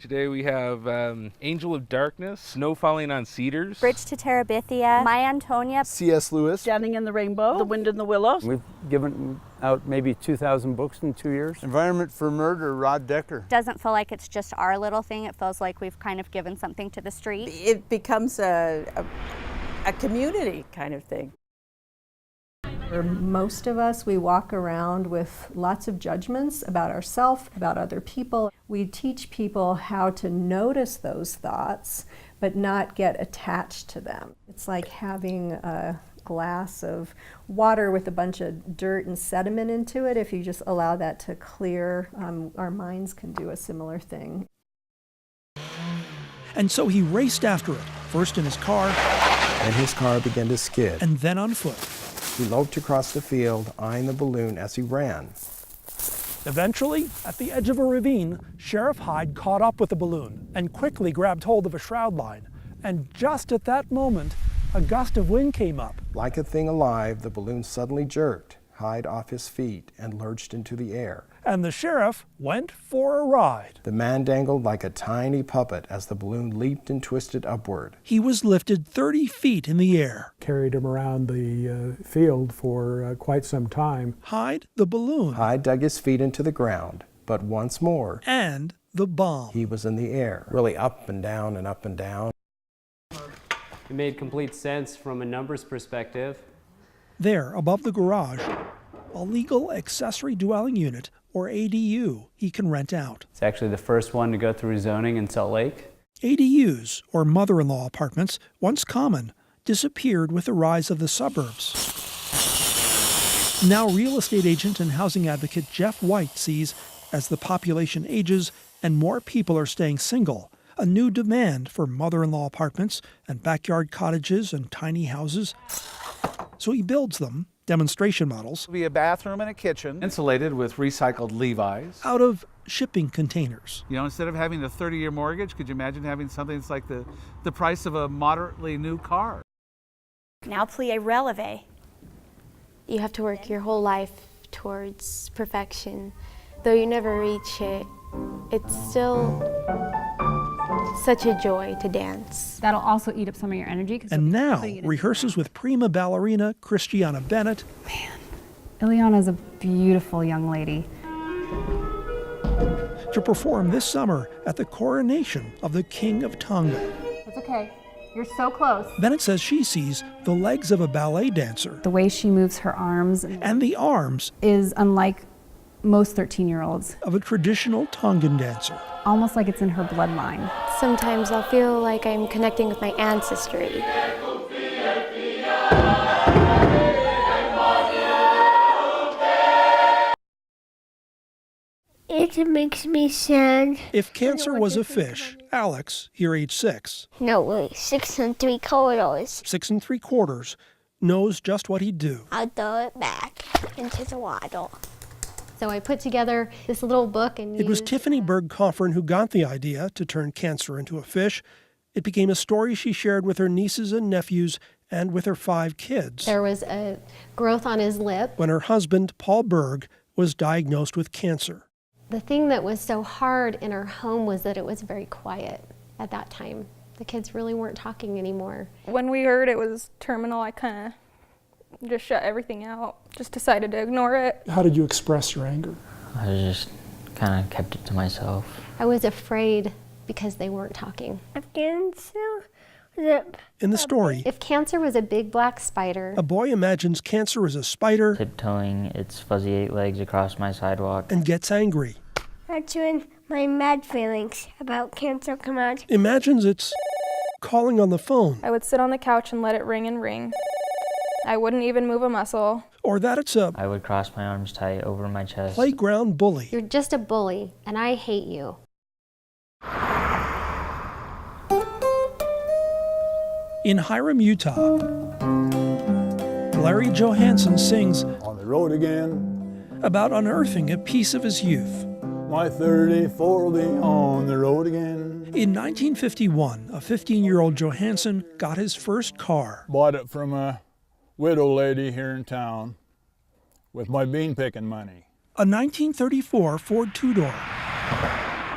Today we have Angel of Darkness, Snow Falling on Cedars, Bridge to Terabithia, My Antonia, C.S. Lewis, Standing in the Rainbow, The Wind in the Willows. We've given out maybe 2,000 books in 2 years. Environment for Murder, Rod Decker. Doesn't feel like it's just our little thing. It feels like we've kind of given something to the street. It becomes a community kind of thing. For most of us, we walk around with lots of judgments about ourselves, about other people. We teach people how to notice those thoughts, but not get attached to them. It's like having a glass of water with a bunch of dirt and sediment into it. If you just allow that to clear, our minds can do a similar thing. And so he raced after it, first in his car, and his car began to skid. and then on foot. He loped across the field, eyeing the balloon as he ran. Eventually, at the edge of a ravine, Sheriff Hyde caught up with the balloon and quickly grabbed hold of a shroud line. And just at that moment, a gust of wind came up. Like a thing alive, the balloon suddenly jerked Hyde off his feet and lurched into the air. And the sheriff went for a ride. The man dangled like a tiny puppet as the balloon leaped and twisted upward. He was lifted 30 feet in the air. Carried him around the field for quite some time. Hyde, the balloon, Hyde dug his feet into the ground, but once more, and the bomb. he was in the air, really up and down and up and down. It made complete sense from a numbers perspective. There, above the garage, a legal accessory dwelling unit, or ADU, he can rent out. It's actually the first one to go through zoning in Salt Lake. ADUs, or mother-in-law apartments, once common, disappeared with the rise of the suburbs. Now real estate agent and housing advocate Jeff White sees, as the population ages and more people are staying single, a new demand for mother-in-law apartments and backyard cottages and tiny houses. So he builds them, demonstration models, Be a bathroom and a kitchen, insulated with recycled Levi's. out of shipping containers. You know, instead of having a 30-year mortgage, could you imagine having something that's like the price of a moderately new car? Now plie releve. You have to work your whole life towards perfection. Though you never reach it, it's still such a joy to dance. That'll also eat up some of your energy. And now rehearses with prima ballerina Christiana Bennett. Man, Ileana's a beautiful young lady. To perform this summer at the coronation of the King of Tonga. It's okay. You're so close. Bennett says she sees the legs of a ballet dancer The way she moves her arms and the arms is unlike most 13-year-olds. of a traditional Tongan dancer. Almost like it's in her bloodline. Sometimes I'll feel like I'm connecting with my ancestry. It makes me sad. If cancer was a fish, Alex, here age 6, No, wait, 6 3/4. 6 3/4, knows just what he'd do. I'll throw it back into the water. So I put together this little book and It was Tiffany Berg-Coffin who got the idea to turn cancer into a fish. It became a story she shared with her nieces and nephews and with her 5 kids. There was a growth on his lip. When her husband, Paul Berg, was diagnosed with cancer. The thing that was so hard in our home was that it was very quiet at that time. The kids really weren't talking anymore. When we heard it was terminal, I kind of just shut everything out, just decided to ignore it. How did you express your anger? I just kind of kept it to myself. I was afraid because they weren't talking. In the story, If cancer was a big black spider, a boy imagines cancer is a spider Tiptoeing its fuzzy 8 legs across my sidewalk. and gets angry. That's when my mad feelings about cancer come out. Imagines it's calling on the phone, I would sit on the couch and let it ring and ring. I wouldn't even move a muscle. or that it's a I would cross my arms tight over my chest. playground bully. you're just a bully and I hate you. In Hiram, Utah, Larry Johansson sings On the road again, about unearthing a piece of his youth. my 34 will be on the road again. In 1951, a 15-year-old Johansson got his first car. Bought it from a widow lady here in town with my bean picking money. A 1934 Ford two-door.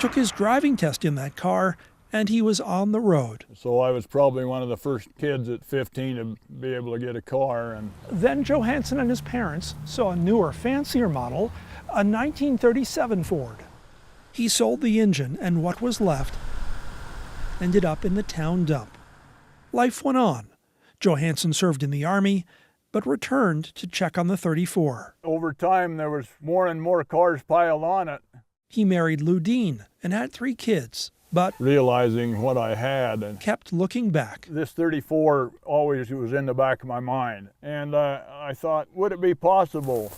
took his driving test in that car, and he was on the road. So I was probably one of the first kids at 15 to be able to get a car. And Then Johansson and his parents saw a newer, fancier model, a 1937 Ford. He sold the engine, and what was left ended up in the town dump. Life went on. Johansson served in the Army, but returned to check on the 34. over time, there was more and more cars piled on it. He married Lou Dean and had 3 kids, but Realizing what I had, and kept looking back. this 34 always was in the back of my mind. And I thought, would it be possible?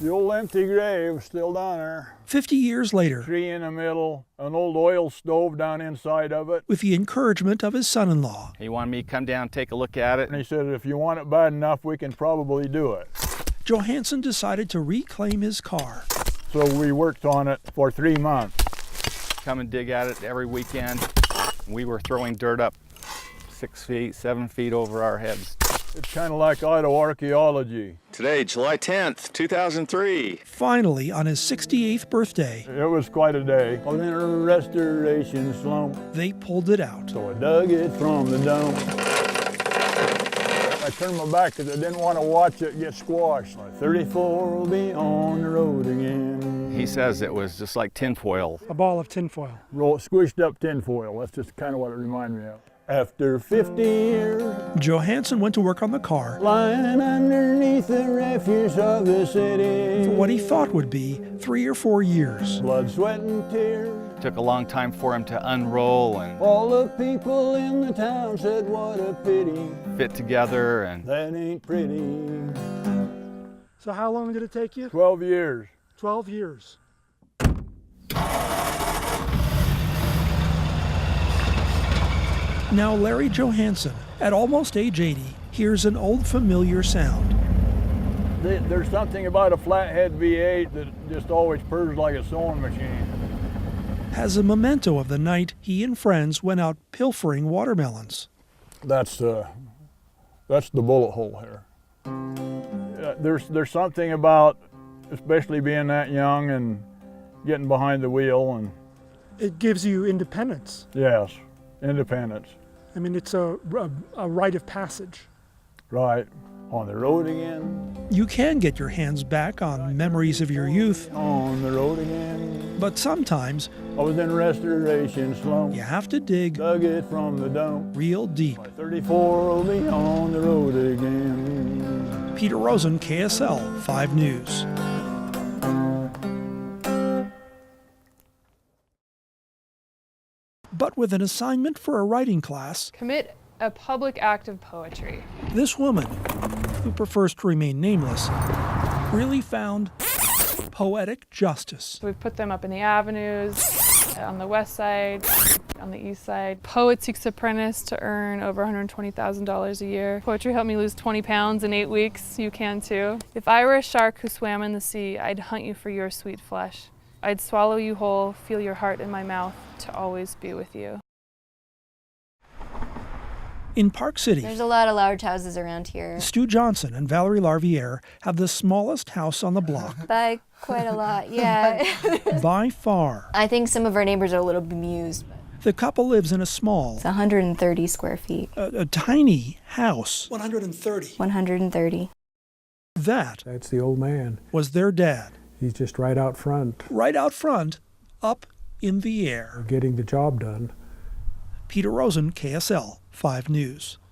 The old empty grave still down there. 50 years later, Tree in the middle, an old oil stove down inside of it. with the encouragement of his son-in-law, He wanted me to come down and take a look at it. And he said, if you want it bad enough, we can probably do it. Johansson decided to reclaim his car. So we worked on it for 3 months. Come and dig at it every weekend. We were throwing dirt up 6 feet, 7 feet over our heads. It's kind of like autoarchaeology. Today, July 10th, 2003. Finally, on his 68th birthday, It was quite a day. I was in a restoration slump. they pulled it out. So I dug it from the dump. I turned my back because I didn't want to watch it get squashed. My 34 will be on the road again. He says it was just like tinfoil. A ball of tinfoil. Squished up tinfoil. That's just kind of what it reminded me of. After 50 years, Johansson went to work on the car lying underneath the refuse of the city. for what he thought would be 3 or 4 years. Blood, sweat, and tears. Took a long time for him to unroll and All the people in the town said, what a pity. fit together. And That ain't pretty. So how long did it take you? 12 years. 12 years. Now Larry Johansson, at almost age 80, hears an old familiar sound. There's something about a flathead V8 that just always purrs like a sewing machine. As a memento of the night he and friends went out pilfering watermelons. That's the bullet hole here. There's something about, especially being that young and getting behind the wheel, and It gives you independence. yes, independence. I mean, it's a rite of passage. Right, on the road again, You can get your hands back on memories of your youth, on the road again. but sometimes I was in restoration slump. you have to dig Dug it from the dump. real deep. My 34 will be on the road again. Peter Rosen, KSL 5 News. But with an assignment for a writing class, Commit a public act of poetry. this woman, who prefers to remain nameless, really found poetic justice. We've put them up in the avenues, on the west side, on the east side. Poet seeks apprentice to earn over $120,000 a year. Poetry helped me lose 20 pounds in 8 weeks. You can too. If I were a shark who swam in the sea, I'd hunt you for your sweet flesh. I'd swallow you whole, feel your heart in my mouth, to always be with you. In Park City, There's a lot of large houses around here. Stu Johnson and Valerie Larviere have the smallest house on the block By quite a lot, yeah. by far. I think some of our neighbors are a little bemused. The couple lives in a small, It's 130 square feet. a tiny house. 130. 130. That That's the old man. was their dad. He's just right out front, Right out front, up in the air. getting the job done. Peter Rosen, KSL 5 News.